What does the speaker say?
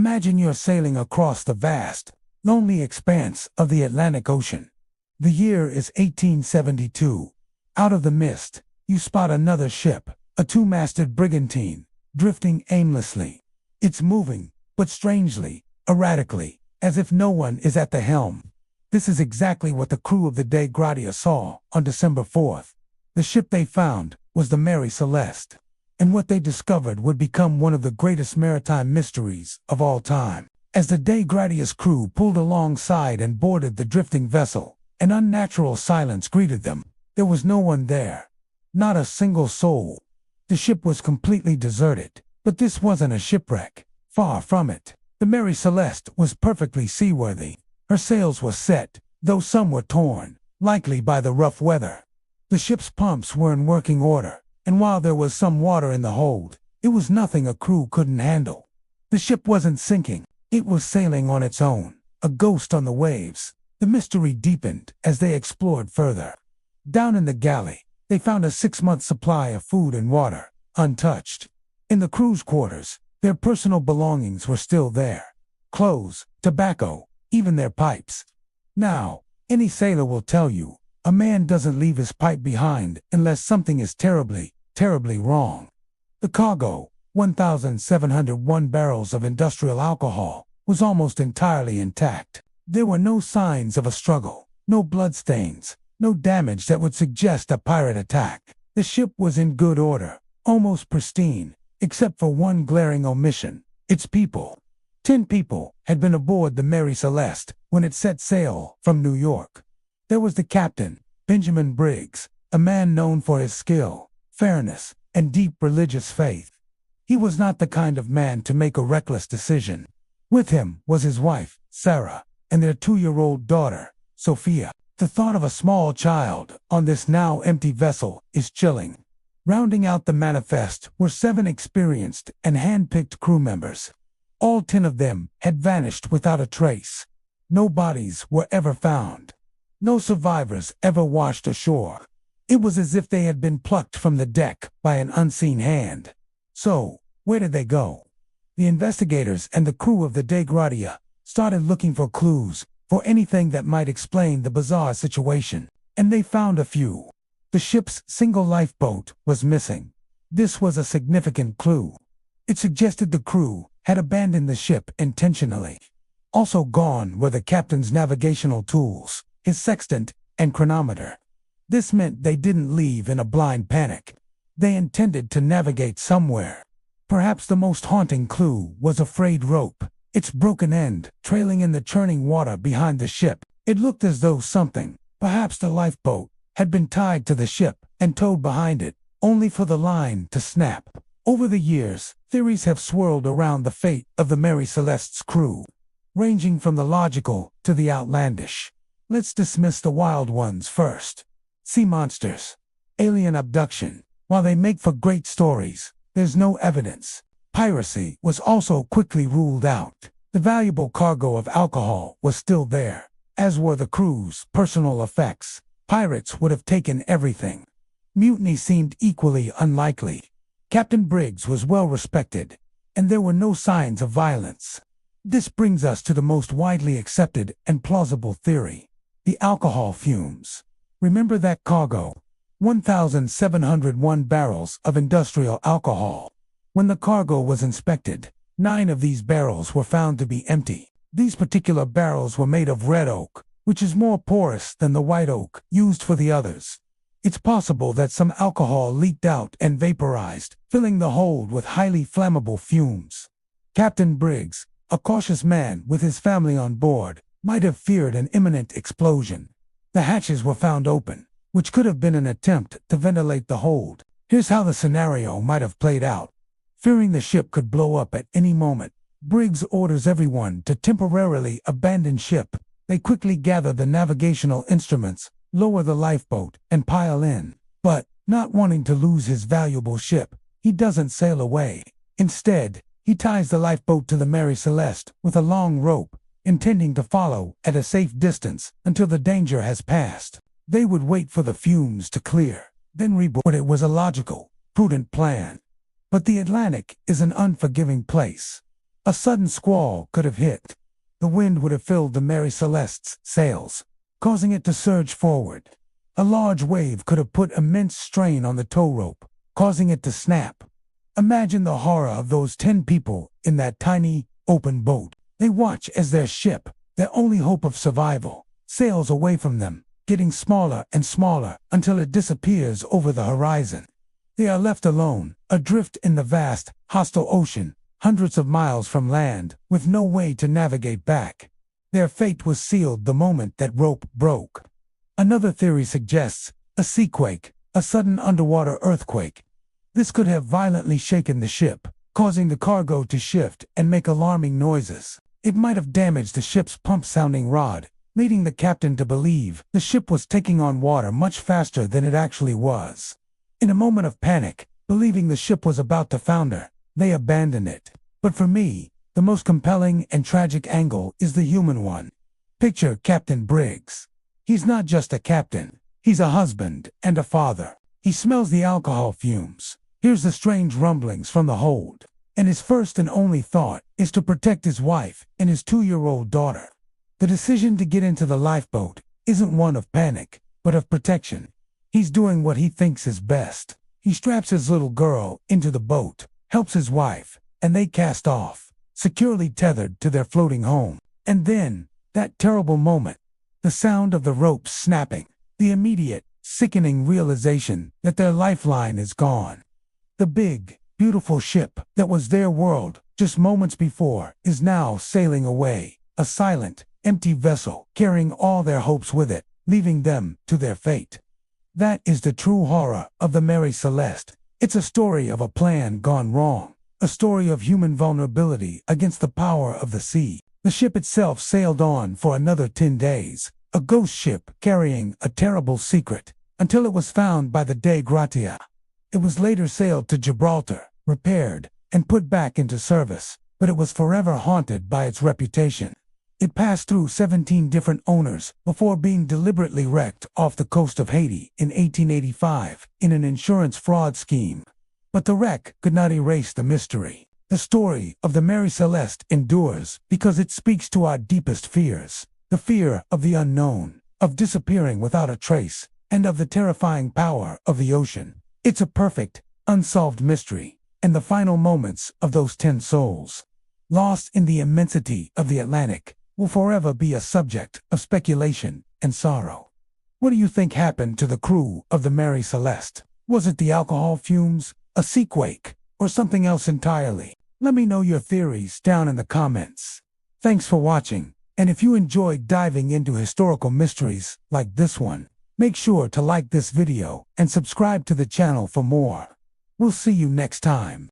Imagine you're sailing across the vast, lonely expanse of the Atlantic Ocean. The year is 1872. Out of the mist, you spot another ship, a two-masted brigantine, drifting aimlessly. It's moving, but strangely, erratically, as if no one is at the helm. This is exactly what the crew of the Dei Gratia saw on December 4th. The ship they found was the Mary Celeste, and what they discovered would become one of the greatest maritime mysteries of all time. As the Dei Gratia's crew pulled alongside and boarded the drifting vessel, an unnatural silence greeted them. There was no one there. Not a single soul. The ship was completely deserted, but this wasn't a shipwreck. Far from it. The Mary Celeste was perfectly seaworthy. Her sails were set, though some were torn, likely by the rough weather. The ship's pumps were in working order, and while there was some water in the hold, it was nothing a crew couldn't handle. The ship wasn't sinking. It was sailing on its own, a ghost on the waves. The mystery deepened as they explored further. Down in the galley, they found a 6-month supply of food and water, untouched. In the crew's quarters, their personal belongings were still there. Clothes, tobacco, even their pipes. Now, any sailor will tell you, a man doesn't leave his pipe behind unless something is terribly, terribly wrong. The cargo, 1,701 barrels of industrial alcohol, was almost entirely intact. There were no signs of a struggle, no bloodstains, no damage that would suggest a pirate attack. The ship was in good order, almost pristine, except for one glaring omission: its people. 10 people had been aboard the Mary Celeste when it set sail from New York. There was the captain, Benjamin Briggs, a man known for his skill, fairness, and deep religious faith. He was not the kind of man to make a reckless decision. With him was his wife, Sarah, and their 2-year-old daughter, Sophia. The thought of a small child on this now empty vessel is chilling. Rounding out the manifest were 7 experienced and hand-picked crew members. All 10 of them had vanished without a trace. No bodies were ever found. No survivors ever washed ashore. It was as if they had been plucked from the deck by an unseen hand. So, where did they go? The investigators and the crew of the Dei Gratia started looking for clues, for anything that might explain the bizarre situation, and they found a few. The ship's single lifeboat was missing. This was a significant clue. It suggested the crew had abandoned the ship intentionally. Also gone were the captain's navigational tools, his sextant, and chronometer. This meant they didn't leave in a blind panic. They intended to navigate somewhere. Perhaps the most haunting clue was a frayed rope, its broken end trailing in the churning water behind the ship. It looked as though something, perhaps the lifeboat, had been tied to the ship and towed behind it, only for the line to snap. Over the years, theories have swirled around the fate of the Mary Celeste's crew, ranging from the logical to the outlandish. Let's dismiss the wild ones first. Sea monsters, alien abduction. While they make for great stories, there's no evidence. Piracy was also quickly ruled out. The valuable cargo of alcohol was still there, as were the crew's personal effects. Pirates would have taken everything. Mutiny seemed equally unlikely. Captain Briggs was well respected, and there were no signs of violence. This brings us to the most widely accepted and plausible theory: the alcohol fumes. Remember that cargo? 1,701 barrels of industrial alcohol. When the cargo was inspected, 9 of these barrels were found to be empty. These particular barrels were made of red oak, which is more porous than the white oak used for the others. It's possible that some alcohol leaked out and vaporized, filling the hold with highly flammable fumes. Captain Briggs, a cautious man with his family on board, might have feared an imminent explosion. The hatches were found open, which could have been an attempt to ventilate the hold. Here's how the scenario might have played out. Fearing the ship could blow up at any moment, Briggs orders everyone to temporarily abandon ship. They quickly gather the navigational instruments, lower the lifeboat, and pile in. But, not wanting to lose his valuable ship, he doesn't sail away. Instead, he ties the lifeboat to the Mary Celeste with a long rope, intending to follow at a safe distance until the danger has passed. They would wait for the fumes to clear, then reboard. It was a logical, prudent plan. But the Atlantic is an unforgiving place. A sudden squall could have hit. The wind would have filled the Mary Celeste's sails, causing it to surge forward. A large wave could have put immense strain on the tow rope, causing it to snap. Imagine the horror of those 10 people in that tiny, open boat. They watch as their ship, their only hope of survival, sails away from them, getting smaller and smaller until it disappears over the horizon. They are left alone, adrift in the vast, hostile ocean, hundreds of miles from land, with no way to navigate back. Their fate was sealed the moment that rope broke. Another theory suggests a seaquake, a sudden underwater earthquake. This could have violently shaken the ship, causing the cargo to shift and make alarming noises. It might have damaged the ship's pump-sounding rod, leading the captain to believe the ship was taking on water much faster than it actually was. In a moment of panic, believing the ship was about to founder, they abandoned it. But for me, the most compelling and tragic angle is the human one. Picture Captain Briggs. He's not just a captain, he's a husband and a father. He smells the alcohol fumes, hears the strange rumblings from the hold, and his first and only thought is to protect his wife and his 2-year-old daughter. The decision to get into the lifeboat isn't one of panic, but of protection. He's doing what he thinks is best. He straps his little girl into the boat, helps his wife, and they cast off, securely tethered to their floating home. And then, that terrible moment, the sound of the ropes snapping, the immediate, sickening realization that their lifeline is gone. The big, beautiful ship that was their world just moments before is now sailing away, a silent, empty vessel carrying all their hopes with it, leaving them to their fate. That is the true horror of the Mary Celeste. It's a story of a plan gone wrong, a story of human vulnerability against the power of the sea. The ship itself sailed on for another 10 days, a ghost ship carrying a terrible secret, until it was found by the Dei Gratia. It was later sailed to Gibraltar, repaired, and put back into service, but it was forever haunted by its reputation. It passed through 17 different owners before being deliberately wrecked off the coast of Haiti in 1885 in an insurance fraud scheme. But the wreck could not erase the mystery. The story of the Mary Celeste endures because it speaks to our deepest fears, the fear of the unknown, of disappearing without a trace, and of the terrifying power of the ocean. It's a perfect, unsolved mystery, and the final moments of those 10 souls, lost in the immensity of the Atlantic, will forever be a subject of speculation and sorrow. What do you think happened to the crew of the Mary Celeste? Was it the alcohol fumes, a seaquake, or something else entirely? Let me know your theories down in the comments. Thanks for watching, and if you enjoyed diving into historical mysteries like this one, make sure to like this video and subscribe to the channel for more. We'll see you next time.